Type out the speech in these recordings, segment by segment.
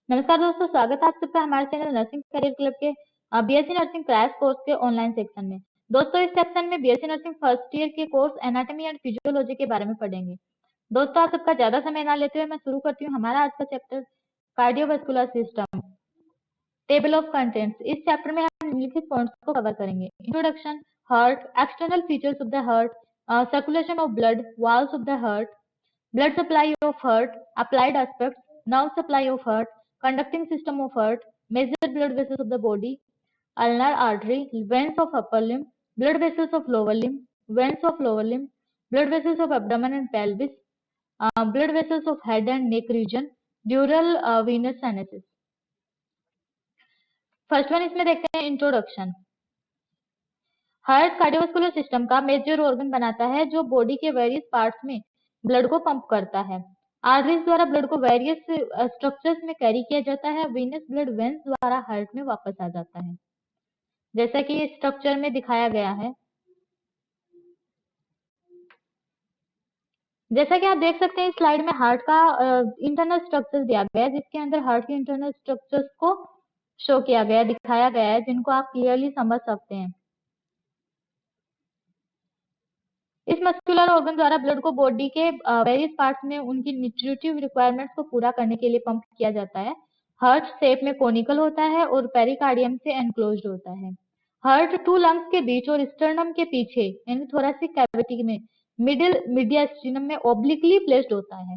नमस्कार दोस्तों, स्वागत है आप सबका हमारे चैनल नर्सिंग करियर क्लब के बीएससी नर्सिंग क्रैश कोर्स के ऑनलाइन सेक्शन में। दोस्तों, इस सेक्शन में बीएससी नर्सिंग फर्स्ट ईयर के कोर्स एनाटॉमी एंड फिजियोलॉजी के बारे में पढ़ेंगे। दोस्तों, आप सबका ज्यादा समय ना लेते हुए मैं शुरू करती हूँ हमारा आज का chapter cardiovascular system, table of contents. इस चैप्टर में हम निम्नलिखित पॉइंट्स को कवर करेंगे। Introduction, heart, external features of the heart, circulation of blood, walls of the heart, blood supply of heart, applied aspects, nerve supply of heart, conducting system of heart, major blood vessels of the body, ulnar artery, veins of upper limb, blood vessels of lower limb, veins of lower limb, blood vessels of abdomen and pelvis, blood vessels of head and neck region, dural venous sinuses। First one इसमें देखते हैं introduction. Heart cardiovascular system का major organ बनाता है जो body के various parts में blood को पंप करता है। आर्टरीज द्वारा ब्लड को वेरियस स्ट्रक्चर्स में कैरी किया जाता है। वीनस ब्लड वेंस द्वारा हार्ट में वापस आ जाता है, जैसा कि इस स्ट्रक्चर में दिखाया गया है। जैसा कि आप देख सकते हैं इस स्लाइड में हार्ट का इंटरनल स्ट्रक्चर दिया गया है, जिसके अंदर हार्ट के इंटरनल स्ट्रक्चर्स को शो किया गया, दिखाया गया है, जिनको आप क्लियरली समझ सकते हैं। इस मस्कुलर ऑर्गन द्वारा ब्लड को बॉडी के वेरियस पार्ट्स में उनकी न्यूट्रिटिव रिक्वायरमेंट्स को पूरा करने के लिए पंप किया जाता है। हार्ट शेप में कोनिकल होता है और पेरिकार्डियम से एनक्लोज्ड होता है। हार्ट टू लंग्स के बीच और स्टर्नम के पीछे यानी थोरेसिक कैविटी में मिडिल मीडियास्टिनम में ओब्लिकली प्लेस्ड होता है।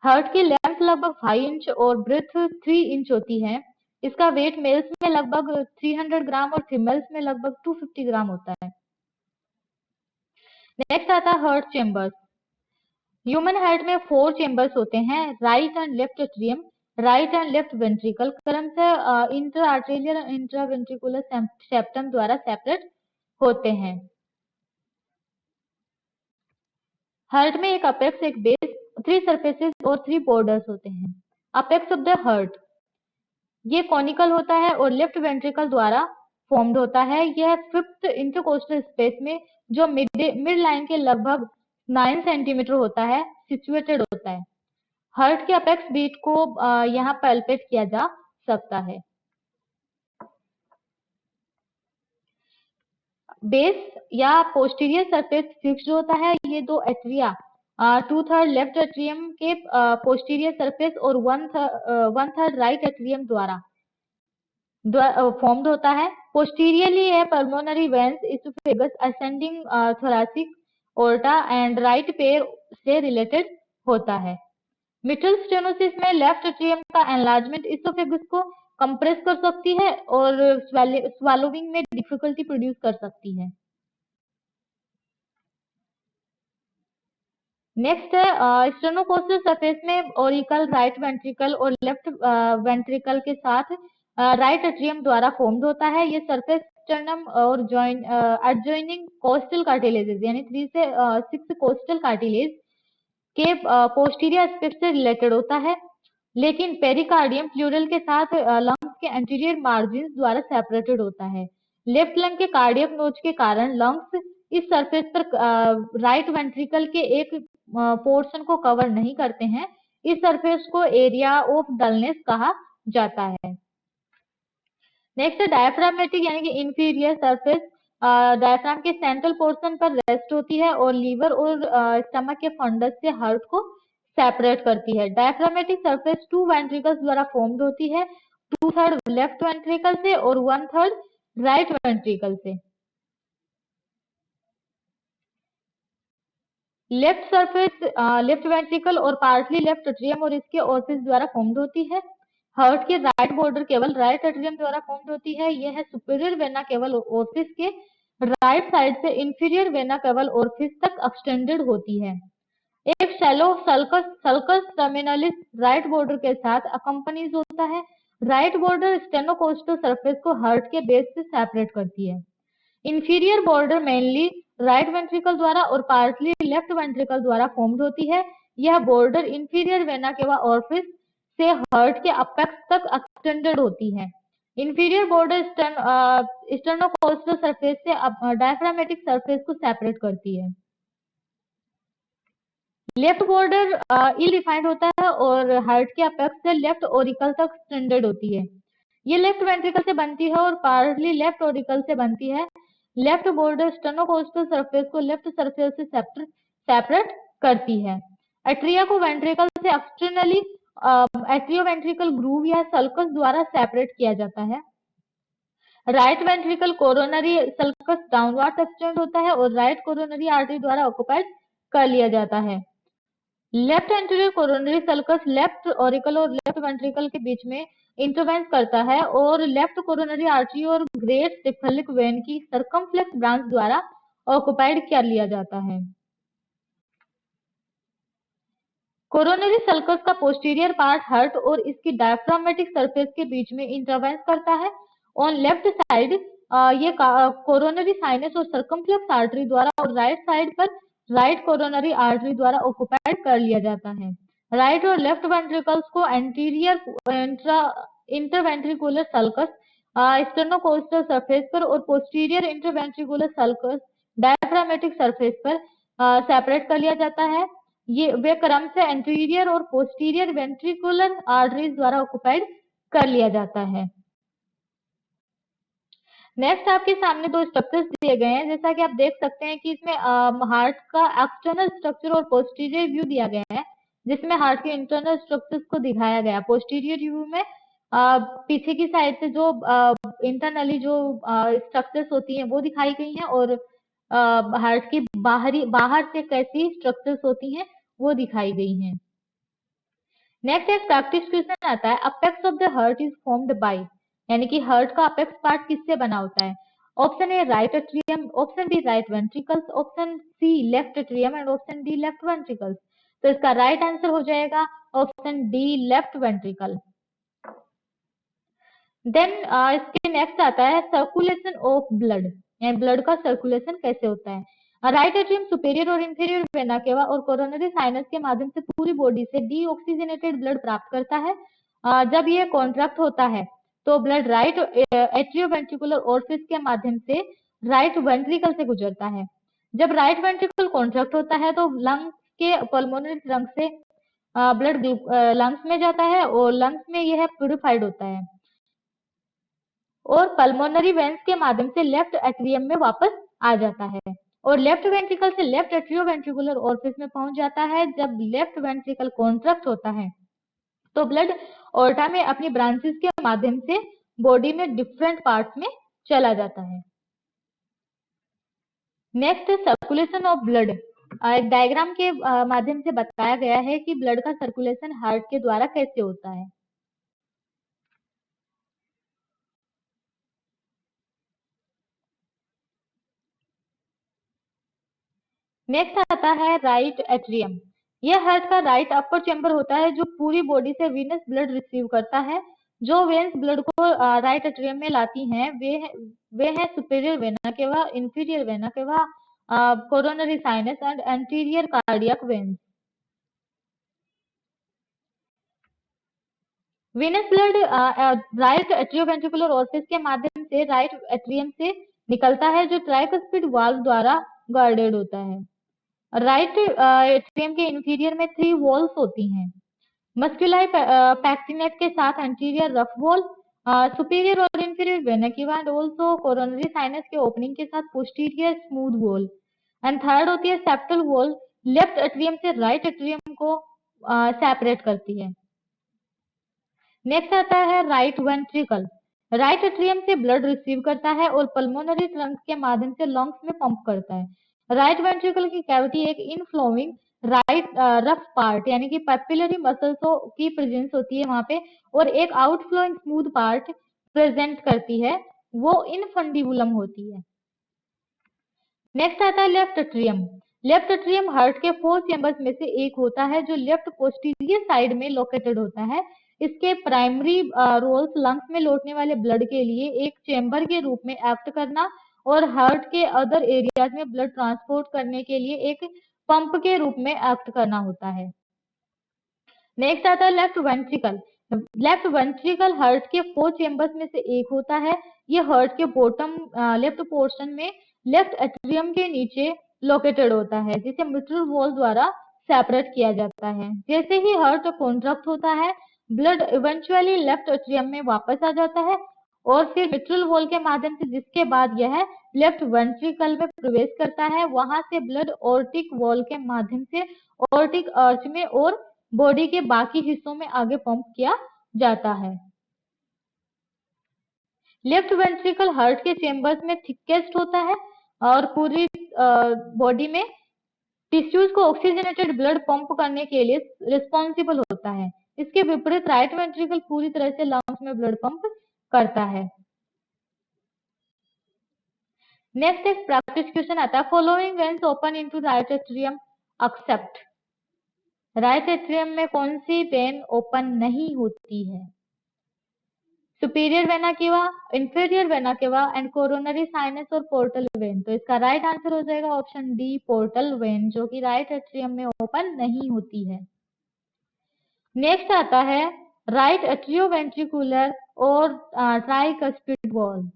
हार्ट की लेंथ लगभग 5 इंच और ब्रेथ 3 इंच होती है। इसका वेट मेल्स में लगभग 300 ग्राम और फीमेल्स में लगभग 250 ग्राम होता है। नेक्स्ट आता है हार्ट चेम्बर्स। ह्यूमन हार्ट में 4 चेम्बर्स होते हैं, right and left atrium, right and left ventricle क्रमशः इंटर आर्टेरियल और इंट्रावेंट्रिकुलर सेप्टम द्वारा सेपरेट होते हैं। हार्ट में एक अपेक्स, एक बेस, 3 सरफेसेस और 3 बॉर्डर्स होते हैं। अपेक्स ऑफ द हार्ट ये कॉनिकल होता है और लेफ्ट वेंट्रिकल द्वारा फॉर्म्ड होता है। यह 5th इंटरकोस्टल स्पेस में जो मिड लाइन के लगभग 9 सेंटीमीटर होता है सिचुएटेड होता है। हार्ट के अपेक्स बीट को यहाँ पैल्पेट किया जा सकता है। बेस या पोस्टीरियर सरफेस फिक्स्ड होता है। ये 2 एट्रिया 2/3 लेफ्ट एट्रियम के पोस्टीरियर सरफेस और 1/3 राइट एट्रियम द्वारा फॉर्म्ड होता है। पोस्टीरियरली है pulmonary veins, oesophagus, ascending thoracic aorta and right pair से रिलेटेड होता है। मिटल स्टेनोसिस में लेफ्ट एट्रियम का एनलार्जमेंट इसोफेगस को कंप्रेस कर सकती है और स्वालोविंग में डिफिकल्टी प्रोड्यूस कर सकती है। नेक्स्ट है स्टेनोकोस्टल सरफेस में ऑरिकल, राइट वेंट्रिकल और लेफ्ट वेंट्रिकल के साथ राइट एट्रियम द्वारा फॉर्म्ड होता है। ये सरफेस स्टर्नम और एडजॉइनिंग कोस्टल कार्टिलेजेस यानी 3 से 6 कोस्टल कार्टिलेज के पोस्टीरियर एस्पेक्ट से रिलेटेड होता है, लेकिन पेरिकार्डियम प्लूरल के साथ लंग्स के एंटीरियर मार्जिन द्वारा सेपरेटेड होता है। लेफ्ट लंग के कार्डियक नोच के कारण लंग्स इस सरफेस पर राइट वेंट्रिकल के एक पोर्शन को कवर नहीं करते हैं। इस सरफेस को एरिया ऑफ डलनेस कहा जाता है। नेक्स्ट डायफ्रामेटिक यानी कि इंफीरियर सरफेस डायफ्राम के सेंट्रल पोर्शन पर रेस्ट होती है और लीवर और स्टमक के फंडस से हार्ट को सेपरेट करती है। डायफ्रामेटिक सरफेस 2 वेंट्रिकल्स द्वारा फॉर्म्ड होती है, 2/3 लेफ्ट वेंट्रिकल से और 1/3 राइट वेंट्रिकल से। लेफ्ट सरफेस लेफ्ट वेंट्रिकल और पार्टली लेफ्ट एट्रियम और इसके ऑर्फिस द्वारा फॉर्म्ड होती है। हार्ट की राइट बॉर्डर केवल राइट एट्रियम द्वारा फॉर्म्ड होती है। यह है सुपीरियर वेना केवल ऑर्फिस के राइट साइड से इंफीरियर वेना केवल ऑर्फिस तक एक्सटेंडेड होती है। एक shallow sulcus terminalis right border के साथ अकम्पनीज होता है। राइट बॉर्डर स्टेनोकोस्टल सरफेस को हार्ट के बेस से सेपरेट करती है। Inferior border mainly right ventricle द्वारा और पार्टली लेफ्ट वेंट्रिकल द्वारा फॉर्म्ड होती है। यह बॉर्डर इंफीरियर वेना केवा ऑर्फिस से हार्ट के अपेक्स तक एक्सटेंडेड होती है। इंफीरियर बॉर्डर स्टेनोकोस्टल सरफेस से डायफ्रामेटिक सरफेस को सेपरेट करती है। लेफ्ट बॉर्डर इल डिफाइंड होता है और हार्ट के अपेक्स से लेफ्ट ओरिकल तक एक्सटेंडेड होती है। ये लेफ्ट वेंट्रिकल से बनती है और पार्टली लेफ्ट ओरिकल से बनती है। लेफ्ट बॉर्डर स्टेनोकोस्टल सरफेस को लेफ्ट सरफेस से सेपरेट करती है। एट्रिया को वेंट्रिकल से एक्सटर्नली एट्रियोवेंट्रिकल ग्रूव या सल्कस द्वारा सेपरेट किया जाता है। Right ventricle coronary sulcus downward extend होता है और राइट कोरोनरी आर्टरी द्वारा ऑक्युपाइड कर लिया जाता है। Left anterior coronary sulcus left auricle और लेफ्ट वेंट्रिकल के बीच में इंटरवेंस करता है और लेफ्ट कोरोनरी आर्टरी और ग्रेट सिफलिक वेन की सर्कमफ्लेक्स ब्रांच द्वारा ऑक्युपाइड कर लिया जाता है। कोरोनरी सल्कस का पोस्टीरियर पार्ट हार्ट और इसकी डायफ्रामेटिक सरफेस के बीच में इंटरवेंस करता है। ऑन लेफ्ट साइड ये कोरोनरी साइनस और सर्कमफ्लेक्स आर्टरी द्वारा और राइट साइड पर राइट कोरोनरी आर्टरी द्वारा ऑक्युपाइड कर लिया जाता है। राइट और लेफ्ट वेंट्रिकल्स को एंटीरियर इंटरवेंट्रिकुलर सल्कस स्टेनोकोस्टल सरफेस पर और posterior interventricular sulcus diaphragmatic surface पर सेपरेट कर लिया जाता है। ये वे क्रम से एंटीरियर और पोस्टीरियर वेंट्रिकुलर आर्टरीज द्वारा ऑक्युपाइड कर लिया जाता है। नेक्स्ट आपके सामने दो स्ट्रक्चर्स दिए गए हैं। जैसा कि आप देख सकते हैं कि इसमें हार्ट का एक्सटर्नल स्ट्रक्चर और पोस्टीरियर व्यू दिया गया है, जिसमें हार्ट के इंटरनल स्ट्रक्चर्स को दिखाया गया है। पोस्टीरियर व्यू में पीछे की साइड से जो इंटरनली जो स्ट्रक्चर्स होती हैं वो दिखाई गई हैं और हार्ट की बाहर से कैसी स्ट्रक्चर्स होती हैं वो दिखाई गई हैं। नेक्स्ट एक प्रैक्टिस क्वेश्चन आता है, apex of the heart is formed by, यानी कि हार्ट का अपेक्स पार्ट किससे बना होता है? Option A right atrium, option B right ventricles, option C left atrium and option D left ventricles. तो इसका राइट आंसर हो जाएगा option D left ventricle. Then इसके नेक्स्ट आता है सर्कुलेशन ऑफ ब्लड, यानी ब्लड का सर्कुलेशन कैसे होता है? राइट एट्रियम सुपेरियर और इंफीरियर वेना केवा और कोरोनरी साइनस के माध्यम से पूरी बॉडी से डीऑक्सीजनेटेड ब्लड प्राप्त करता है। जब ये कॉन्ट्रैक्ट होता है तो ब्लड राइट एट्रियोवेंट्रिकुलर ओरिफिस के माध्यम से राइट वेंट्रिकल से गुजरता है। जब राइट वेंट्रिकल कॉन्ट्रैक्ट होता है तो लंग्स के पल्मोनरी ट्रंक से ब्लड लंग्स में जाता है और लंग्स में यह प्यूरिफाइड होता है और पल्मोनरी वेंस के माध्यम से लेफ्ट एट्रियम में वापस आ जाता है और लेफ्ट वेंट्रिकल से लेफ्ट एट्रियोवेंट्रिकुलर ओरिफिस में पहुंच जाता है। जब लेफ्ट वेंट्रिकल कॉन्ट्रैक्ट होता है तो ब्लड ऑर्टा में अपनी ब्रांचेस के माध्यम से बॉडी में डिफरेंट पार्ट्स में चला जाता है। नेक्स्ट सर्कुलेशन ऑफ ब्लड, एक डायग्राम के माध्यम से बताया गया है कि ब्लड का सर्कुलेशन हार्ट के द्वारा कैसे होता है। नेक्स्ट आता है राइट एट्रियम। यह हार्ट का राइट अपर चैम्बर होता है जो पूरी बॉडी से वीनस ब्लड रिसीव करता है। जो वेन्स ब्लड को राइट एट्रियम में लाती हैं वे हैं superior vena cava, inferior vena केवा, coronary sinus and anterior cardiac veins. Venous blood right atrioventricular orifice के माध्यम से राइट एट्रियम से निकलता है जो ट्राइकस्पिड वाल्व द्वारा गार्डेड होता है। राइट एट्रियम के इंफीरियर में 3 वॉल्स होती हैं, मस्कुलाई पैक्टिनेट के साथ एंटीरियर रफ वॉल, सुपीरियर और inferior vena cava and also coronary sinus के ओपनिंग के साथ posterior smooth wall and third होती है सेप्टल वॉल, लेफ्ट एट्रियम से राइट एट्रियम को सेपरेट करती है। नेक्स्ट आता है राइट वेंट्रिकल। राइट एट्रियम से ब्लड रिसीव करता है और पल्मोनरी ट्रंक के माध्यम से लंग्स में पंप करता है। राइट वेंट्रिकल की कैविटी एक इनफ्लोइंग राइट रफ पार्ट यानी कि पैपिलरी मसल्स की प्रेजेंस होती है वहां पे और एक आउटफ्लोइंग स्मूथ पार्ट प्रेजेंट करती है, वो इनफंडिबुलम होती है। नेक्स्ट आता है left atrium. Left atrium heart के 4 चैम्बर्स में से एक होता है जो लेफ्ट पोस्टीरियर साइड में लोकेटेड होता है। इसके प्राइमरी रोल्स लंग्स में लौटने वाले ब्लड के लिए एक चैम्बर के रूप में एक्ट करना और हार्ट के अदर एरियाज में ब्लड ट्रांसपोर्ट करने के लिए एक पंप के रूप में एक्ट करना होता है। नेक्स्ट आता है left ventricle. Left ventricle heart के 4 चैम्बर्स में से एक होता है। यह हार्ट के बॉटम लेफ्ट पोर्शन में लेफ्ट एट्रियम के नीचे लोकेटेड होता है जिसे मिट्रल वॉल द्वारा सेपरेट किया जाता है। जैसे ही हार्ट कॉन्ट्रैक्ट होता है, ब्लड इवेंचुअली लेफ्ट एट्रियम में वापस आ जाता है और फिर मिट्रल वॉल के माध्यम से, जिसके बाद यह लेफ्ट वेंट्रिकल में प्रवेश करता है। वहां से ब्लड ऑर्टिक वॉल के माध्यम से ऑर्टिक आर्च में और बॉडी के बाकी हिस्सों में आगे पंप किया जाता है। लेफ्ट वेंट्रिकल हार्ट के चेंबर्स में थिकेस्ट होता है और पूरी बॉडी में टिश्यूज को ऑक्सीजनेटेड ब्लड पंप करने के लिए रिस्पॉन्सिबल होता है। इसके विपरीत राइट वेंट्रिकल पूरी तरह से लंग्स में ब्लड पंप करता है। नेक्स्ट एक प्रैक्टिस क्वेश्चन आता है, following veins open into right atrium except. Right atrium में कौन सी वेन ओपन नहीं होती है? Superior vena cava, inferior vena cava and coronary sinus और पोर्टल वेन। तो इसका राइट आंसर हो जाएगा ऑप्शन डी, पोर्टल वेन, जो कि राइट एट्रियम में ओपन नहीं होती है। नेक्स्ट आता है राइट एट्रियोवेंट्रिकुलर और ट्राइकस्पिड वॉल।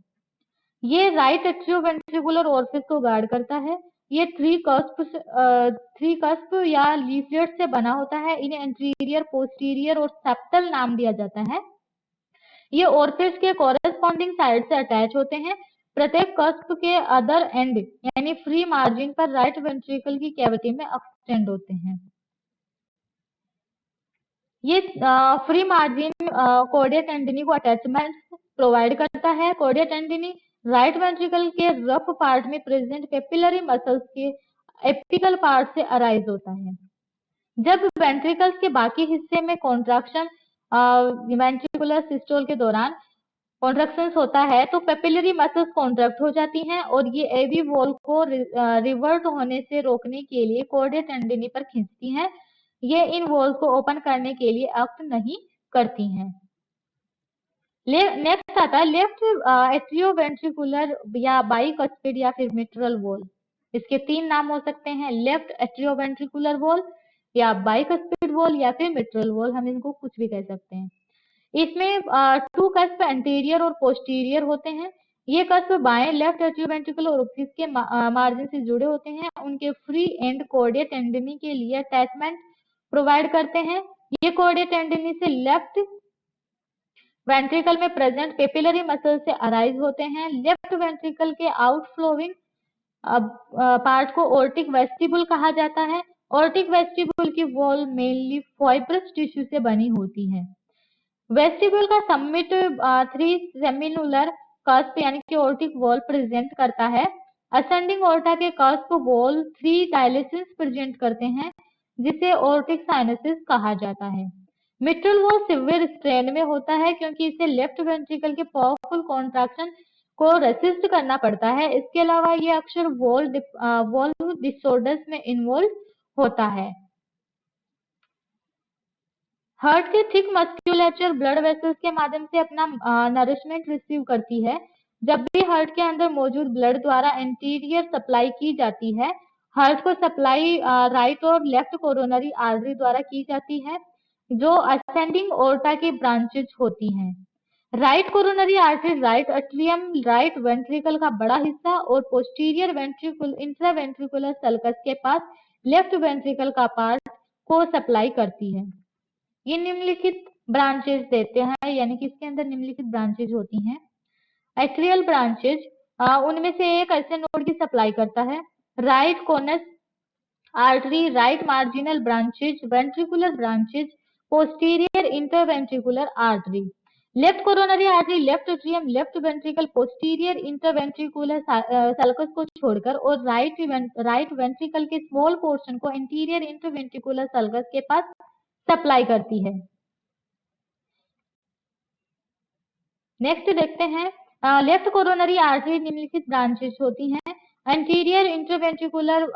ये राइट एट्रियोवेंट्रिकुलर ओरिफिस को गार्ड करता है। ये थ्री कस्प या लीफलेट से बना होता है। इन्हें एंटीरियर, पोस्टीरियर और सेप्टल नाम दिया जाता है। ये ओरिफिस के कोरेस्पॉन्डिंग साइड से अटैच होते हैं। प्रत्येक कस्प के अदर एंड यानी फ्री मार्जिन पर राइट वेंट्रिकल की कैविटी में एक्सटेंड होते हैं। ये फ्री मार्जिन कॉर्डिया टेंडिनी को अटैचमेंट प्रोवाइड करता है। कॉर्डिया टेंडिनी राइट वेंट्रिकल के रफ पार्ट में प्रेजेंट पेपिलरी मसल्स के एपिकल पार्ट से अराइज होता है। जब वेंट्रिकल्स के बाकी हिस्से में कॉन्ट्रैक्शन वेंट्रिकुलर सिस्टोल के दौरान कॉन्ट्रैक्शंस होता है तो पेपिलरी मसल्स कॉन्ट्रैक्ट हो जाती हैं और ये एवी वॉल को रिवर्ट होने से रोकने के लिए कॉर्डिया टेंडिनी पर खींचती हैं। ये इन वॉल्स को ओपन करने के लिए एक्ट नहीं करती हैं। नेक्स्ट आता है लेफ्ट एट्रियोवेंट्रिकुलर या बाइकस्पिड या फिर मिट्रल वॉल। इसके तीन नाम हो सकते हैं, लेफ्ट एट्रियोवेंट्रिकुलर वॉल या बाइकस्पिड वॉल या फिर मिट्रल वॉल, हम इनको कुछ भी कह सकते हैं। इसमें टू कस्प एंटीरियर और पोस्टीरियर होते हैं। ये कस्प बाएं लेफ्ट एट्रियोवेंट्रिकल ओरिफिस के मार्जिन से जुड़े होते हैं। उनके फ्री एंड कॉर्डिया टेंडिनी के लिए अटैचमेंट प्रोवाइड करते हैं। ये कॉर्डिया टेंडिनी से लेफ्ट वेंट्रिकल में प्रेजेंट पेपिलरी मसल से अराइज होते हैं। लेफ्ट वेंट्रिकल के आउटफ्लोइंग पार्ट को ऑर्टिक वेस्टिबुल कहा जाता है। ऑर्टिक वेस्टिबुल की वॉल मेनली फाइब्रस टिश्यू से बनी होती है। वेस्टिबुल का सबमिट थ्री सेमिनुलर कस्प यानी कि ऑर्टिक वॉल प्रेजेंट करता है। असेंडिंग ऑर्टा के कस्प वॉल थ्री डायलेशंस प्रेजेंट करते हैं जिसे ऑर्टिक साइनसिस कहा जाता है। मिट्रल वॉल सिवियर स्ट्रेन में होता है क्योंकि इसे लेफ्ट वेंट्रिकल के पावरफुल कॉन्ट्रैक्शन को रेसिस्ट करना पड़ता है। इसके अलावा ये अक्सर वॉल डिसऑर्डर्स में इन्वॉल्व होता है। हार्ट की थिक मस्क्यूलेचर ब्लड वेसल्स के माध्यम से अपना नरिशमेंट रिसीव करती है। जब भी हार्ट के अंदर मौजूद ब्लड द्वारा एंटीरियर सप्लाई की जाती है, हार्ट को सप्लाई राइट और लेफ्ट कोरोनरी आर्टरी द्वारा की जाती है जो असेंडिंग ओर्टा की ब्रांचेज होती हैं। Right coronary artery right atrium, right ventricle का बड़ा हिस्सा और पोस्टीरियर वेंट्रिकुल इंट्रावेंट्रिकुलर सल्कस के पास लेफ्ट वेंट्रिकल का पार्ट को सप्लाई करती है। ये निम्नलिखित ब्रांचेज देते हैं, यानी कि इसके अंदर निम्नलिखित ब्रांचेज होती हैं। एट्रियल ब्रांचेज उनमें से एक ऐसे नोड की सप्लाई करता है। Right conus artery, right marginal branches, ventricular branches, posterior interventricular artery. Left coronary artery left atrium, left ventricle, posterior interventricular sulcus को छोड़कर और राइट वेंट्रिकल के स्मॉल पोर्शन को इंटीरियर इंटरवेंट्रिकुलर सल्कस के पास सप्लाई करती है। नेक्स्ट देखते हैं, लेफ्ट कोरोनरी आर्टरी निम्नलिखित ब्रांचेस होती हैं। एंटीरियर इंटरवेंट्रिकुलर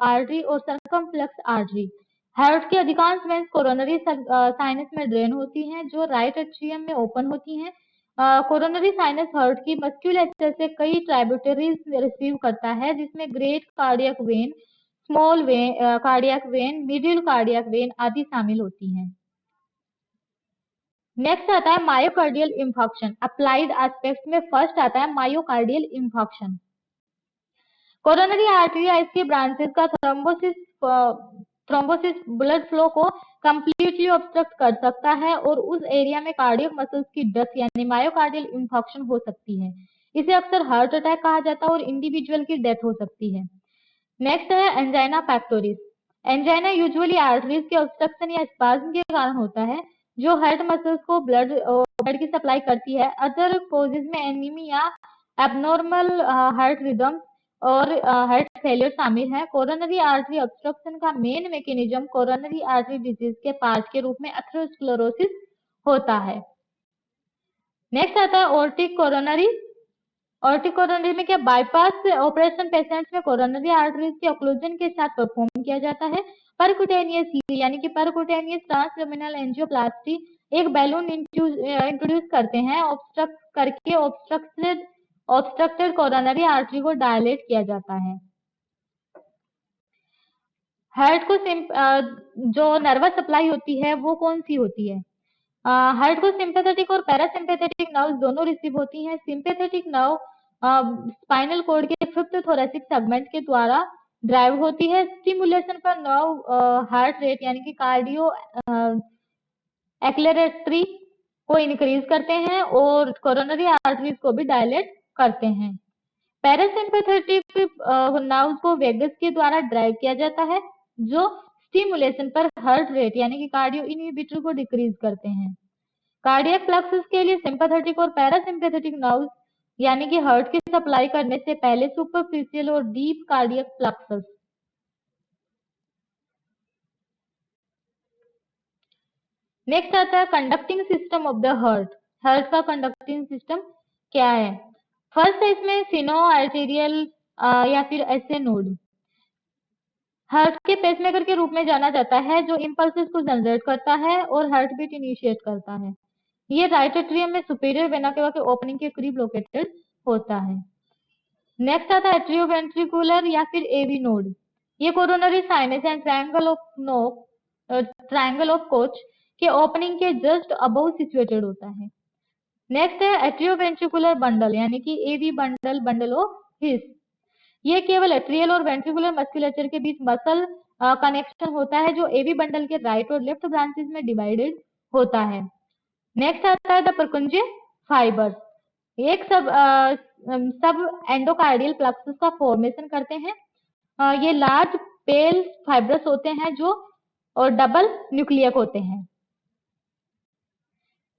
आर्टरी और सर्कमफ्लेक्स आर्टरी। हार्ट की अधिकांश वेन्स कोरोनरी साइनस में ड्रेन होती हैं जो राइट एट्रियम में ओपन होती हैं। कोरोनरी साइनस हार्ट की मस्क्यूलेचर से कई ट्राइब्यूटरीज रिसीव करता है जिसमें great cardiac vein, small when cardiac vein, middle cardiac vein आदि शामिल होती हैं। नेक्स्ट आता है मायोकार्डियल इंफाक्शन। अप्लाइड एस्पेक्ट में फर्स्ट आता है मायोकार्डियल इंफाक्शन। कोरोनरी आर्टरी या इसकी ब्रांचेस का थ्रोम्बोसिस थ्रोम्बोसिस ब्लड फ्लो को कंप्लीटली ऑब्स्ट्रक्ट कर सकता है और उस एरिया में कार्डियक मसल्स की डेथ यानी मायोकार्डियल इंफेक्शन हो सकती है। इसे अक्सर हार्ट अटैक कहा जाता है और इंडिविजुअल की डेथ हो सकती है। नेक्स्ट है angina pectoris. Angina usually arteries के ऑब्स्ट्रक्शन या स्पाज्म के कारण होता है जो हार्ट मसल्स को ब्लड की सप्लाई करती है। अदर कोजेज में एनीमिया, एबनॉर्मल हार्ट रिदम और हार्ट फेलियर शामिल है। कोरोनरी आर्टरी ऑब्स्ट्रक्शन का main mechanism coronary artery disease के पार्ट के रूप में एथेरोस्क्लेरोसिस होता है। नेक्स्ट आता है ऑर्टिक कोरोनरी। ऑर्टिक कोरोनरी में क्या बाईपास ऑपरेशन पेशेंट्स में कोरोनरी आर्टरीज के ऑक्लूजन के साथ परफॉर्म किया जाता है। परकुटेनियसली यानी कि परकुटेनियस ट्रांसलुमिनल एंजियोप्लास्टी एक बैलून इंट्रोड्यूस करते हैं ऑब्स्ट्रक्ट करके ऑब्स्ट्रक्टेड कोरोनरी आर्टरी को डायलेट किया जाता है। हार्ट को जो नर्वस सप्लाई होती है वो कौन सी होती है? हार्ट को सिंपैथेटिक और पैरासिम्पैथेटिक नर्व दोनों रिसीव होती हैं। सिंपैथेटिक नर्व स्पाइनल कॉर्ड के फिफ्थ थोरेसिक सेगमेंट के द्वारा ड्राइव होती है। स्टिमुलेशन पर नर्व हार्ट रेट यानी कि कार्डियो एक्लेरेटरी को इंक्रीज करते हैं और कोरोनरी आर्टरीज को भी डायलेट करते हैं। पैरासिम्पैथेटिक नर्व को वेगस के द्वारा ड्राइव किया जाता है जो स्टिमुलेशन पर हार्ट रेट यानी कि कार्डियो इनहिबिटर को डिक्रीज करते हैं। कार्डियक प्लक्सस के लिए सिंपैथेटिक और पैरासिम्पैथेटिक नर्व यानी कि हार्ट की सप्लाई करने से पहले सुपरफिशियल और डीप कार्डियक प्लक्सस। नेक्स्ट आता है conducting system of the heart. Heart का कंडक्टिंग सिस्टम क्या है? फर्स्ट है इसमें सिनो आर्टेरियल या फिर एसए नोड। हार्ट के पेसमेकर के रूप में जाना जाता है जो इंपल्सेस को जनरेट करता है और हार्ट बीट इनिशिएट करता है। ये राइट एट्रियम में सुपीरियर वेना केवा के ओपनिंग के करीब लोकेटेड होता है। नेक्स्ट आता है एट्रियोवेंट्रिकुलर या फिर एवी नोड। ये coronary sinus and triangle of Koch के ओपनिंग के जस्ट अबव सिचुएटेड होता है। नेक्स्ट है एट्रियोवेंट्रिकुलर बंडल यानी कि AV bundle, bundle of His. ये केवल एट्रियल और वेंट्रिकुलर मस्कुलेचर के बीच मसल कनेक्शन होता है जो एवी बंडल के राइट और लेफ्ट ब्रांचेस में डिवाइडेड होता है। नेक्स्ट आता है द परकुंजे फाइबर्स। एक सब एंडोकार्डियल प्लक्सस का फॉर्मेशन करते हैं। ये लार्ज पेल फाइब्रस होते हैं जो और डबल न्यूक्लियक होते हैं।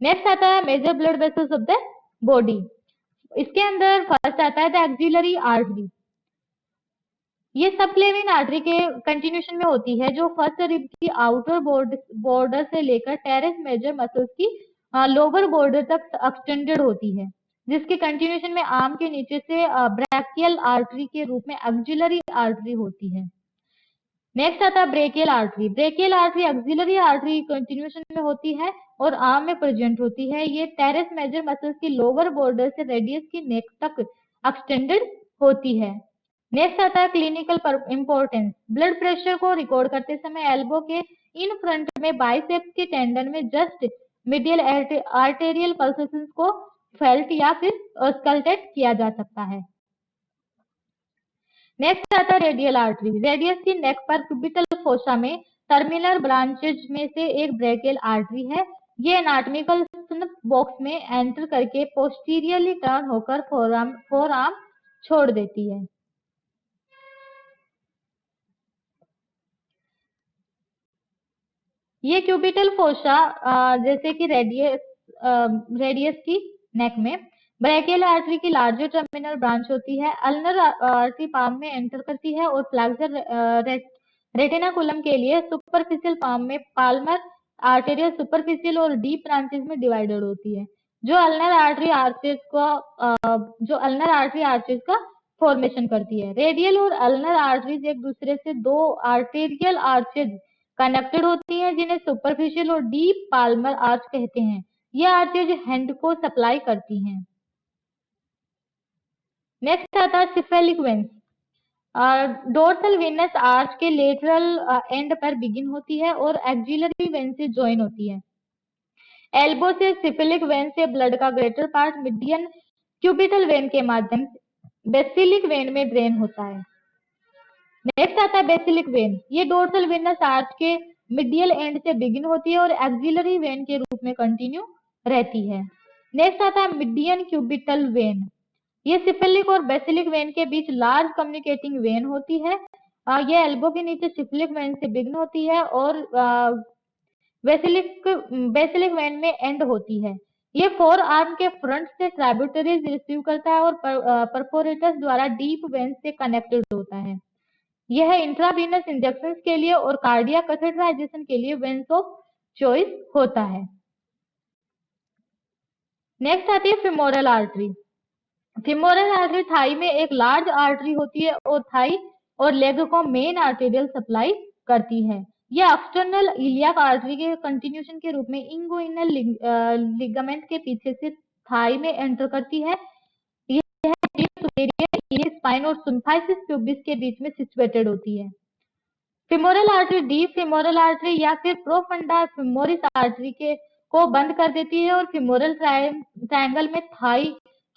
नेक्स्ट आता है major blood vessels of the body. इसके अंदर फर्स्ट आता है द एक्सिलरी आर्टरी। ये सबक्लेविन आर्टरी के कंटिन्यूशन में होती है जो फर्स्ट रिब की आउटर बॉर्डर से लेकर टेरेस मेजर मसल्स की लोअर बॉर्डर तक एक्सटेंडेड होती है जिसके कंटिन्यूशन में आर्म के नीचे से ब्रैकियल आर्टरी के रूप में एक्सिलरी आर्टरी होती है। नेक्स्ट आता है brachial artery. Brachial artery axillary artery continuation में होती है और आर्म में प्रेजेंट होती है। ये टेरेस मेजर मसल्स की लोअर बॉर्डर से रेडियस की नेक तक एक्सटेंडेड होती है। नेक्स्ट आता है क्लिनिकल इंपॉर्टेंस। ब्लड प्रेशर को रिकॉर्ड करते समय एल्बो के इन फ्रंट में बाइसेप्स के टेंडन में जस्ट मिडियल आर्टेरियल पल्सेशंस को फेल्ट या फिर स्कल्टेट किया जा सकता है। नेक्स्ट आता है रेडियल आर्टरी। रेडियस की नेक पर क्यूबिटल फोसा में टर्मिनल ब्रांचेज में से एक ब्रेकियल आर्टरी है। ये एनाटॉमिकल स्नप बॉक्स में एंटर करके पोस्टीरियरली टर्न होकर फोरआर्म छोड़ देती है। ये क्यूबिटल फोसा जैसे कि रेडियस की नेक में ब्रेकियल आर्टरी की लार्जर टर्मिनल ब्रांच होती है। अल्नर आर्टरी पाम में एंटर करती है और फ्लैक्सर रेटिनाकुलम के लिए सुपरफिशियल पाम में पाल्मर आर्टेरियल सुपरफिशियल और डीप ब्रांचेस में डिवाइडेड होती है जो अल्नर आर्टरी आर्चेस का फॉर्मेशन करती है। रेडियल और अल्नर आर्टरीज एक दूसरे से दो आर्टेरियल आर्चेज कनेक्टेड होती हैं जिन्हें सुपरफिशियल और डीप पाल्मर आर्च कहते हैं। ये आर्चेज हैंड को सप्लाई करती हैं। नेक्स्ट आता है cephalic veins. Dorsal venous arch के लेटरल एंड पर बिगिन होती है और एक्सिलरी वेन से ज्वाइन होती है। एल्बो से सिफेलिक वेन से ब्लड का greater part median cubital when के माध्यम से बेसिलिक वेन में ड्रेन होता है। नेक्स्ट आता है बेसिलिक वेन। ये डोर्सल वेनस आर्च के मिडियल एंड से बिगिन होती है और एक्सिलरी वेन के रूप में कंटिन्यू रहती है। नेक्स्ट आता है मिडियन क्यूबिटल वेन। ये सिफिलिक और बेसिलिक वेन के बीच लार्ज कम्युनिकेटिंग वेन होती है। ये एल्बो के नीचे सिफिलिक वेन से बिगिन होती है और बेसिलिक बेसिलिक वेन में एंड होती है। ये फोर आर्म के फ्रंट से ट्राइब्यूटरीज रिसीव करता है और परफोरेटस द्वारा डीप वेन से कनेक्टेड होता है। यह इंट्रावीनस इंजेक्शन के लिए और कार्डियक कैथेटराइजेशन के लिए वेन्स ऑफ चॉइस होता है। नेक्स्ट आती है femoral artery. Femoral artery thigh में एक लार्ज आर्टरी होती है और थाई और लेग को मेन आर्टेरियल सप्लाई करती है। यह एक्सटर्नल इलियाक आर्टरी के कंटिन्यूशन के रूप में इंगुइनल लिगामेंट के पीछे से थाई में एंटर करती है। यह सुपेरियर इलियक स्पाइन और सिम्फाइसिस प्यूबिस के बीच में सिचुएटेड होती है। Femoral artery deep femoral artery या फिर प्रोफंडा फिमोरिस आर्टरी के को बंद कर देती है और फिमोरल ट्रायंगल में थाई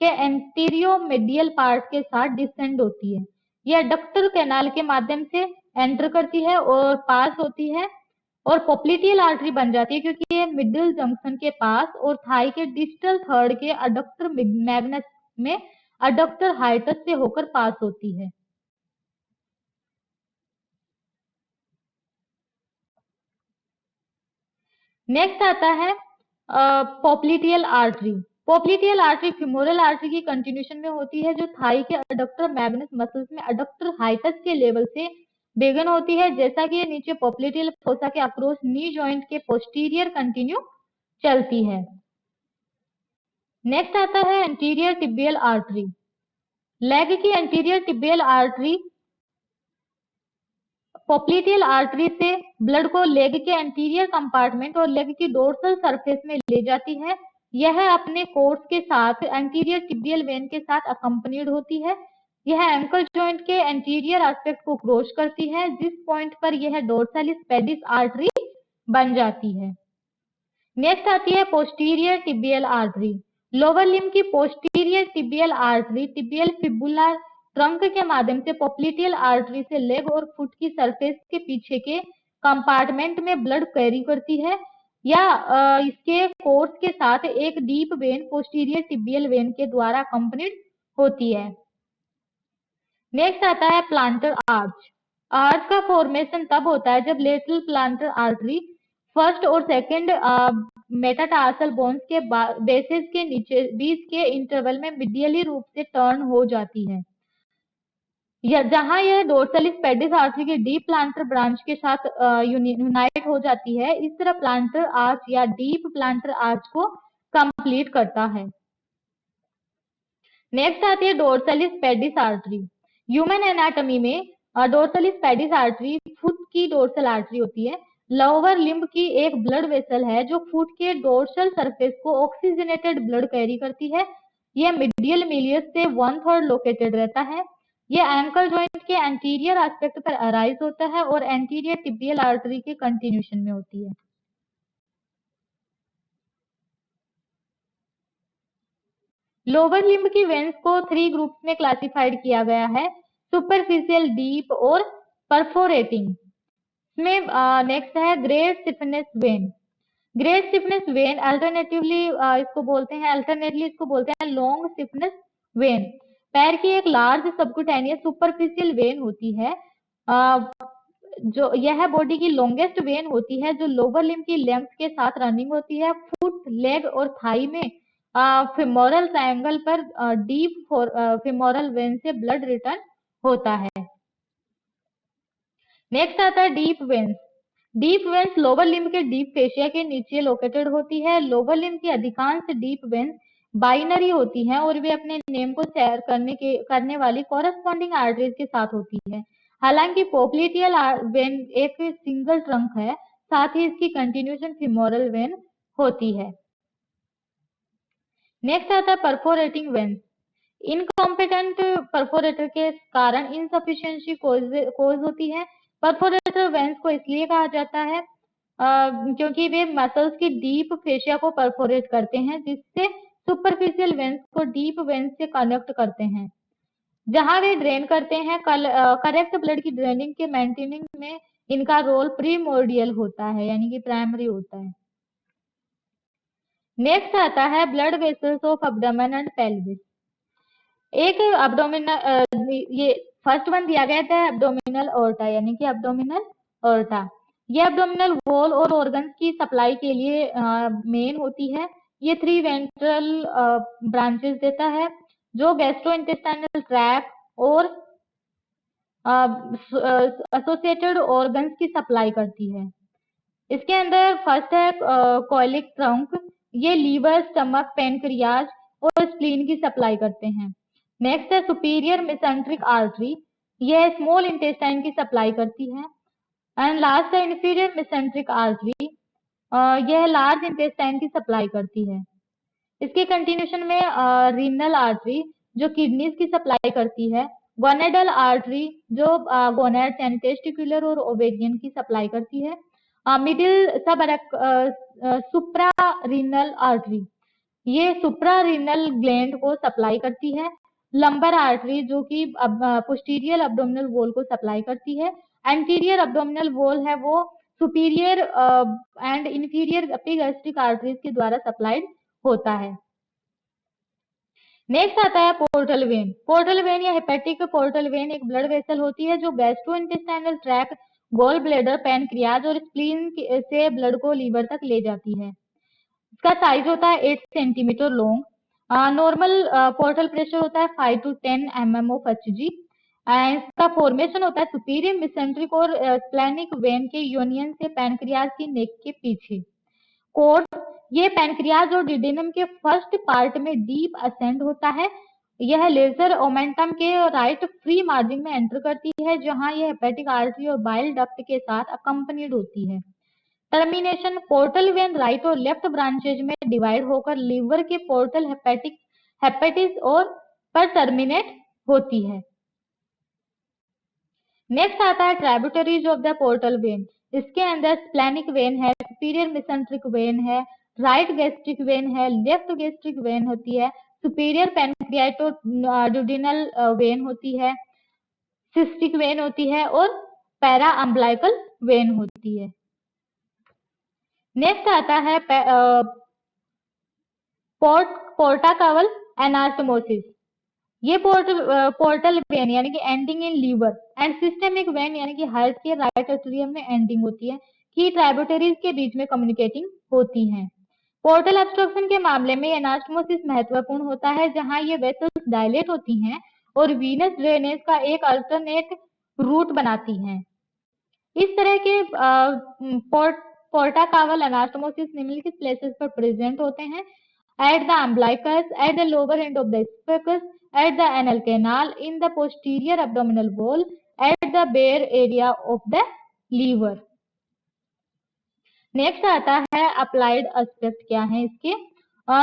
के एंटीरियो मेडियल पार्ट के साथ डिसेंड होती है। यह डक्टल कैनाल के माध्यम से एंटर करती है और पास होती है और पोप्लिटियल आर्टरी बन जाती है क्योंकि ये मिडिल जंक्शन के पास और थाई के डिस्टल थर्ड के अडक्टर मैग्नस में अडक्टर हाइटस से होकर पास होती है। नेक्स्ट आता है popliteal artery. Popliteal artery femoral artery की कंटिन्यूशन में होती है जो थाई के अडक्टर मैग्नस मसल्स में अडक्टर हाइटस के लेवल से बेगन होती है। जैसा कि ये नीचे पोप्लिटियल फोसा के अक्रॉस नी जॉइंट के पोस्टीरियर कंटिन्यू चलती है। नेक्स्ट आता है एंटीरियर टिबियल आर्टरी। लेग की anterior tibial artery popliteal artery से ब्लड को लेग के एंटीरियर कंपार्टमेंट और लेग की डोर्सल सरफेस में ले जाती है। यह अपने कोर्स के साथ एंटीरियर टिबियल वेन के साथ अकम्पनीड होती है। यह एंकल जॉइंट के एंटीरियर एस्पेक्ट को क्रॉस करती है जिस पॉइंट पर यह डोर्सालिस पेडिस आर्टरी बन जाती है। नेक्स्ट आती है posterior tibial artery. Lower limb की posterior tibial artery tibial fibula trunk के माध्यम से पोप्लिटियल आर्टरी से लेग और फुट की सरफेस के पीछे के कंपार्टमेंट में ब्लड कैरी करती है या इसके कोर्स के साथ एक deep vein posterior tibial when के द्वारा अकम्पनीड होती है। नेक्स्ट आता है प्लांटर आर्च। आर्च का फॉर्मेशन तब होता है जब लेटरल प्लांटर आर्टरी फर्स्ट और सेकंड मेटाटार्सल बोन्स के बेसिस के नीचे बीच के इंटरवल में मीडियली रूप से टर्न हो जाती है जहां यह डोर्सलिस पेडिस आर्टरी के डीप प्लांटर ब्रांच के साथ यूनाइट हो जाती है। इस तरह प्लांटर आर्च या डीप प्लांटर आर्च को कंप्लीट करता है। नेक्स्ट आती है डोर्सलिस पेडिस आर्टरी। ह्यूमन एनाटॉमी में डोर्सलिस पेडिस आर्टरी फुट की डोर्सल आर्टरी होती है। लोअर लिम्ब की एक ब्लड वेसल है जो फुट के डोर्सल सरफेस को ऑक्सीजनेटेड ब्लड कैरी करती है। यह मीडियल मिलियस से 1/3 लोकेटेड रहता है। यह एंकल जॉइंट के एंटीरियर एस्पेक्ट पर अराइज होता है और एंटीरियर टिबियल आर्टरी के कंटिन्यूशन में होती है। लोअर लिम्ब की वेन्स को 3 ग्रुप्स में क्लासिफाइड किया गया है, सुपरफिशियल, डीप और परफोरेटिंग। इसमें नेक्स्ट है great stiffness when. Great stiffness when alternatively इसको बोलते हैं लॉन्ग स्टिफनेस वेन। पैर की एक लार्ज सबक्यूटेनियस सुपरफिशियल वेन होती है जो यह बॉडी की लॉन्गेस्ट वेन होती है जो लोअर लिम्ब की लेंथ के साथ रनिंग होती है। फुट, लेग और थाई में फिमोरल ट्रायंगल पर डीप फिमोरल वेन से ब्लड रिटर्न होता है। नेक्स्ट आता है deep veins. Deep veins lower limb के डीप फेशिया के नीचे लोकेटेड होती है। लोअर लिम्ब की अधिकांश डीप वेन्स बाइनरी होती हैं और वे अपने नेम को शेयर करने वाली कॉरेस्पॉन्डिंग आर्टरीज के साथ होती है। हालांकि पोप्लिटियल वेन एक सिंगल ट्रंक है, साथ ही इसकी कंटिन्यूशन फिमोरल वेन होती है। नेक्स्ट आता है परफोरेटिंग वेन्स। इनकॉम्पिटेंट परफोरेटर के कारण इनसफिशियंसी कोज होती है। परफोरेटर वेन्स को इसलिए कहा जाता है क्योंकि वे मसल्स की डीप फेशिया को परफोरेट करते हैं जिससे सुपरफिशियल वेन्स को डीप वेन्स से कनेक्ट करते हैं। जहां वे ड्रेन करते हैं। करेक्ट ब्लड की ड्रेनिंग के मेंटेनिंग में इनका रोल प्रीमोर्डियल होता है, यानी कि प्राइमरी होता है। नेक्स्ट आता है blood vessels of abdomen and pelvis. एक एब्डोमिनल, ये फर्स्ट वन दिया गया था एब्डोमिनल ओर्टा, यानी कि एब्डोमिनल ओर्टा। ये एब्डोमिनल वॉल और ऑर्गन्स की सप्लाई के लिए मेन होती है। ये 3 वेंट्रल ब्रांचेस देता है जो गैस्ट्रोइंटेस्टाइनल ट्रैक्ट और एसोसिएटेड ऑर्गन्स की सप्लाई करती है। इसके अंदर फर्स्ट है कॉलिक ट्रंक। ये लीवर, स्टमक, पेनक्रियाज और स्प्लीन की सप्लाई करते हैं। नेक्स्ट है सुपीरियर मेसेंट्रिक आर्टरी। ये स्मॉल इंटेस्टाइन की सप्लाई करती है। एंड लास्ट है इंफीरियर मेसेंट्रिक आर्टरी। यह लार्ज इंटेस्टाइन की सप्लाई करती है। इसके कंटिन्यूशन में रीनल आर्टरी जो किडनीज की सप्लाई करती है। गोनेडल आर्टरी जो गोनेड्स यानी टेस्टिकुलर और ओवेरियन की सप्लाई करती है। मिडिल सब सुप्रा रीनल आर्टरी, ये सुप्रा रीनल ग्लैंड को सप्लाई करती है। लंबर आर्टरी जो कि पोस्टीरियर एब्डोमिनल वॉल को सप्लाई करती है। एंटीरियर एब्डोमिनल वॉल है वो superior and inferior epigastric arteries के द्वारा सप्लाइड होता है। नेक्स्ट आता है पोर्टल वेन। पोर्टल वेन या हेपेटिक पोर्टल वेन एक ब्लड वेसल होती है जो gastrointestinal tract, gall bladder, pancreas और स्प्लीन से ब्लड को लीवर तक ले जाती है। इसका साइज होता है 8 centimetre long. Normal portal pressure होता है 5 to 10 mm ऑफ Hg। इसका फॉर्मेशन होता है सुपीरियर मेसेंट्रिक और स्प्लेनिक वेन के यूनियन से पैनक्रियाज की नेक के पीछे। कोर्स, ये पैनक्रियाज और डिडेनम के फर्स्ट पार्ट में डीप असेंड होता है। यह लेजर ओमेंटम के राइट फ्री मार्जिन में एंटर करती है जहां यह हेपेटिक आर्टरी और बाइल डक्ट के साथ अकम्पनीड होती है। टर्मिनेशन, पोर्टल वेन राइट और लेफ्ट ब्रांचेज में डिवाइड होकर लीवर के पोर्टल हेपेटिस और पर टर्मिनेट होती है। नेक्स्ट आता है tributaries of the portal vein. इसके अंदर स्प्लेनिक वेन है, सुपीरियर मेसेंट्रिक वेन है, राइट गैस्ट्रिक वेन है, लेफ्ट गैस्ट्रिक वेन होती है, सुपीरियर पैनक्रियाटोड्यूडिनल वेन होती है, सिस्टिक वेन होती है और पैरा अम्बलाइकल वेन होती है। नेक्स्ट आता है पोर्टा कावल एनास्टोमोसिस। ये पोर्टल वेन यानी कि ending in liver and systemic vein यानी कि हार्ट के राइट एट्रियम में एंडिंग होती है कि ट्राइब्यूटरीज के बीच में कम्युनिकेटिंग होती हैं। पोर्टल ऑब्स्ट्रक्शन के मामले में एनास्टोमोसिस महत्वपूर्ण होता है जहां ये वेसल्स डायलेट होती हैं और वीनस ड्रेनेज का एक अल्टरनेट रूट बनाती हैं। इस तरह के पोर्टा कावल एनास्टोमोसिस निम्नलिखित प्लेसेस पर प्रेजेंट होते हैं: at the umbilicus, at the lower end of the esophagus, at the anal canal, in the posterior abdominal wall, at the bare area of the liver. Next आता है अप्लाइड एस्पेक्ट क्या है इसके।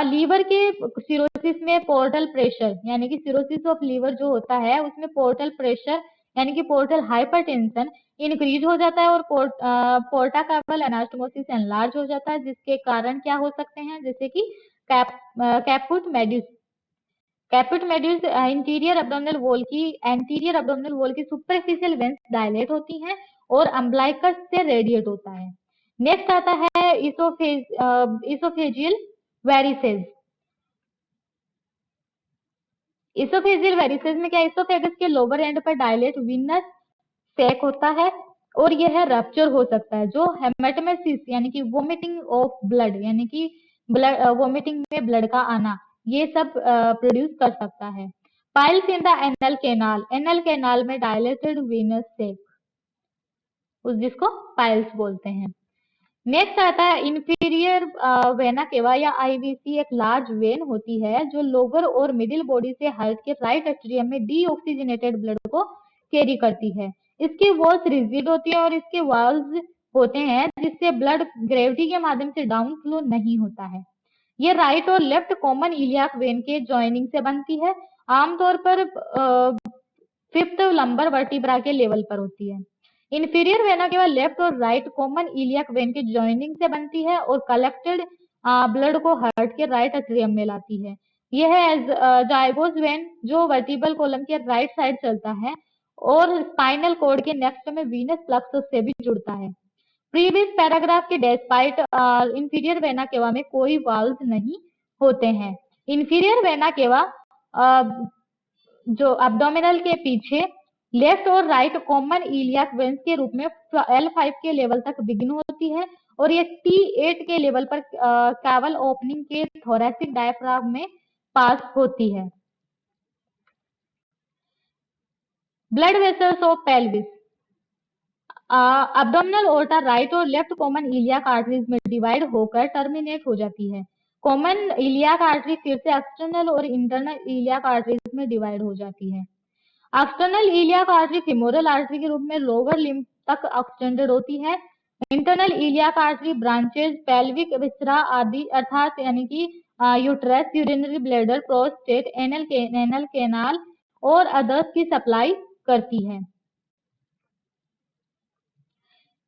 Liver के cirrhosis में portal pressure यानी कि cirrhosis of liver जो होता है उसमें पोर्टल प्रेशर यानी कि पोर्टल हाइपरटेंशन इंक्रीज हो जाता है और पोर्टा कावल एनास्टोमोसिस एनलार्ज हो जाता है जिसके कारण क्या हो सकते हैं, जैसे कि कैपुट मेड्यूस एंटीरियर एब्डोमिनल वॉल की सुपरफिशियल वेंस डायलेट होती हैं और अम्बलाइकस से रेडिएट होता है। नेक्स्ट आता है इसोफेजियल वेरिसेज। इसोफेजियल वेरिसेज में क्या, इसोफेगस के लोअर एंड पर डायलेट विनस सैक होता है और यह रप्चर हो सकता है जो हेमेटोमेसिस यानी कि वोमिटिंग ऑफ ब्लड यानी कि ब्लड वोमिटिंग में ब्लड का आना ये सब प्रोड्यूस कर सकता है। Piles in the anal canal में डायलेटेड वीनस सैक उस जिसको पाइल्स बोलते हैं। नेक्स्ट आता है इंफीरियर वेना केवा या आईवीसी। एक लार्ज वेन होती है जो लोअर और मिडिल बॉडी से हार्ट के राइट एट्रियम में डीऑक्सीजनेटेड ब्लड को कैरी करती है। इसकी वॉल्स रिजिड होती है और इसके वाल्व्स होते हैं जिससे ब्लड ग्रेविटी के माध्यम से डाउन फ्लो नहीं होता है। ये राइट और लेफ्ट कॉमन इलियाक वेन के ज्वाइनिंग से बनती है। आमतौर पर फिफ्थ लंबर वर्टिब्रा के लेवल पर होती है। इंफीरियर वेना केवल लेफ्ट और राइट कॉमन इलियक वेन के ज्वाइनिंग से बनती है और कलेक्टेड ब्लड को हार्ट के राइट एट्रियम में लाती है। यह है जाइगोस वेन जो वर्टिब्रल कॉलम के राइट साइड चलता है और स्पाइनल कॉर्ड के नेक्स्ट में वीनस प्लक्सस से भी जुड़ता है। प्रीवियस पैराग्राफ के डेस्पाइट इंफीरियर वेना केवा में कोई वाल्व नहीं होते हैं। इंफीरियर वेना केवा जो एब्डोमिनल के पीछे लेफ्ट और राइट कॉमन इलियाक वेंस के रूप में L5 के लेवल तक बिगिन होती है और ये T8 के लेवल पर कैवल ओपनिंग के थोरैसिक डायफ्राम में पास होती है। Blood vessels of pelvis. Abdominal aorta right और लेफ्ट कॉमन इलियाक आर्टरीज में डिवाइड होकर टर्मिनेट हो जाती है। कॉमन इलियाक आर्टरी फिर से एक्सटर्नल और इंटरनल इलियाक आर्टरीज में डिवाइड हो जाती है। External iliac artery femoral artery के रूप में लोअर लिम्ब तक एक्सटेंडेड होती है। Internal iliac artery branches pelvic viscera आदि अर्थात यानी कि uterus, urinary bladder, prostate, anal canal और अदर्स की सप्लाई करती है।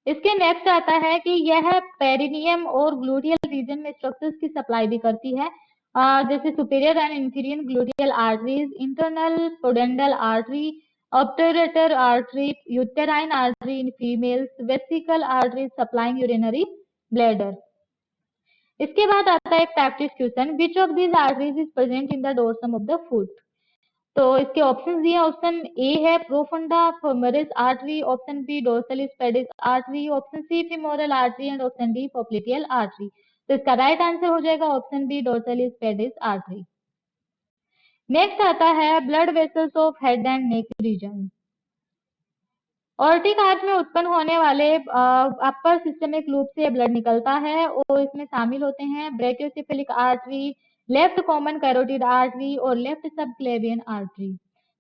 इसके नेक्स्ट आता है कि यह पेरिनियम और ग्लूटियल रीजन में स्ट्रक्चर्स की सप्लाई भी करती है, जैसे superior and inferior gluteal arteries, internal pudendal artery, obturator artery, uterine artery in females, vesical artery supplying urinary bladder. इसके बाद आता है एक practice question, which of these arteries is present in the dorsum of the foot. तो इसके option दिए, option A है profunda femoris artery, option B dorsalis pedis artery, option C femoral artery and option D popliteal artery. तो इसका right answer हो जाएगा option B dorsalis pedis artery. Next आता है blood vessels of head and neck region. Aortic arch में उत्पन्न होने वाले अपर सिस्टमिक लूप से ब्लड निकलता है और इसमें शामिल होते हैं brachiocephalic artery, left common carotid artery और left subclavian artery.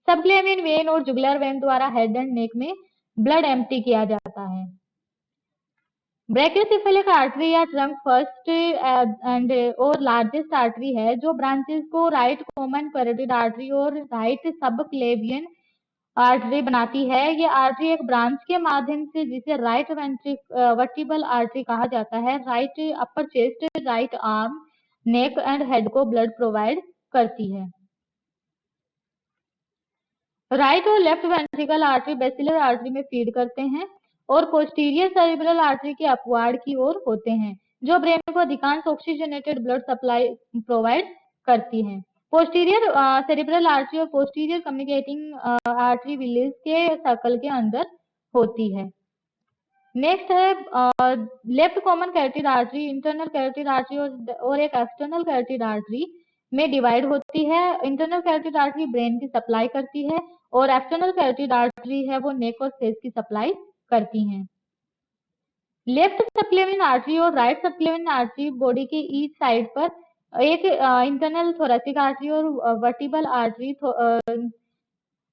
Subclavian vein और जुगुलर वेन द्वारा हेड एंड नेक में ब्लड एम्प्टी किया जाता है। ब्रैकियोसेफेलिक आर्टरी या ट्रंक फर्स्ट एंड और लार्जेस्ट आर्टरी है जो ब्रांचेस को राइट कॉमन कैरोटिड आर्टरी और राइट सबक्लेवियन आर्टरी बनाती है। ये आर्टरी एक ब्रांच के माध्यम से, जिसे राइट वर्टिब्रल आर्टरी कहा जाता है, right upper chest, right arm, neck and head को ब्लड प्रोवाइड करती है। राइट और left ventricle artery basilar artery में फीड करते हैं और पोस्टीरियर सेरिब्रल आर्टरी के अपवार्ड की ओर होते हैं, जो ब्रेन को अधिकांश ऑक्सीजनेटेड ब्लड सप्लाई प्रोवाइड करती हैं। पोस्टीरियर सेरिब्रल आर्टरी और पोस्टीरियर कम्युनिकेटिंग आर्टरी विलेज के सर्कल के अंदर होती है। नेक्स्ट है left common carotid artery, internal carotid artery और एक एक्सटर्नल कैरोटिड आर्टरी में डिवाइड होती है। इंटरनल कैरोटिड आर्टरी ब्रेन की सप्लाई करती है और एक्सटर्नल कैरोटिड आर्टरी है वो नेक और फेस की सप्लाई करती हैं। लेफ्ट सबक्लेवियन आर्टरी और राइट सबक्लेवियन आर्टरी बॉडी के ईच साइड पर एक इंटरनल थोरैसिक आर्टरी और वर्टिब्रल आर्टरी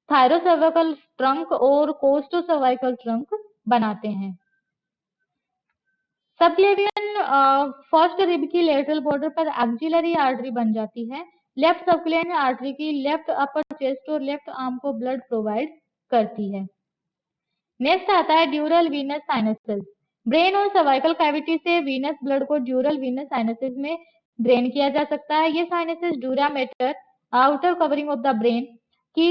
थायरोसर्विकल ट्रंक और कोस्टोसर्वाइकल ट्रंक बनाते हैं। सबक्लेवियन फर्स्ट रिब की लेटरल बॉर्डर पर एक्सिलरी आर्टरी बन जाती है। लेफ्ट सबक्लेवियन आर्टरी की लेफ्ट अपर चेस्ट और लेफ्ट आर्म को ब्लड प्रोवाइड करती है। नेक्स्ट आता है ड्यूरल वीनस साइनसेस। ब्रेन और सर्वाइकल कैविटी से वीनस ब्लड को ड्यूरल वीनस साइनसेस में ड्रेन किया जा सकता है। ये sinuses dura mater outer covering of the brain की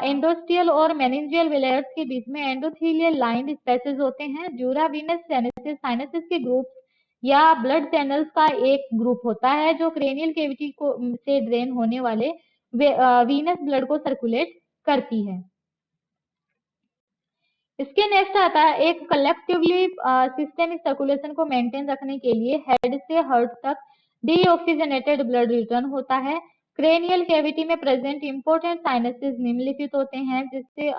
एंडोस्टियल और मेनिंजियल लेयर्स के बीच में एंडोथेलियल लाइंड स्पेसेस होते हैं। ड्यूरा वीनस साइनसेस के ग्रुप या ब्लड चैनल्स का एक ग्रुप होता है जो क्रेनियल कैविटी को से ड्रेन होने वाले वीनस ब्लड को सर्कुलेट करती है। इसके नेक्स्ट आता है एक कलेक्टिवली सिस्टेमिक सर्कुलेशन को मेंटेन रखने के लिए हेड से हार्ट तक डीऑक्सीजनेटेड ब्लड रिटर्न होता है। क्रेनियल कैविटी में प्रेजेंट इंपॉर्टेंट साइनसेस निम्नलिखित होते हैं, जिससे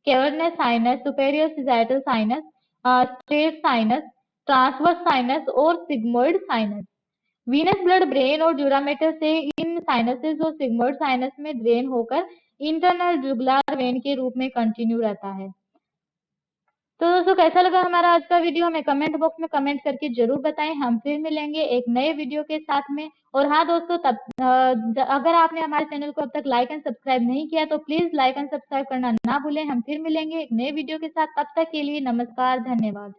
cavernous sinus, superior sagittal sinus, straight sinus, transverse sinus और sigmoid sinus. Venous blood brain और ड्यूरामेटर से इन साइनसेस और सिग्मोइड साइनस में ड्रेन होकर इंटरनल जुगुलार वेन के रूप में कंटिन्यू रहता है। तो दोस्तों कैसा लगा हमारा आज का वीडियो, हमें कमेंट बॉक्स में कमेंट करके जरूर बताएं। हम फिर मिलेंगे एक नए वीडियो के साथ में। और हाँ दोस्तों, अगर आपने हमारे चैनल को अब तक लाइक एंड सब्सक्राइब नहीं किया तो प्लीज लाइक एंड सब्सक्राइब करना ना भूलें। हम फिर मिलेंगे एक नए वीडियो के साथ, तब तक के लिए नमस्कार, धन्यवाद।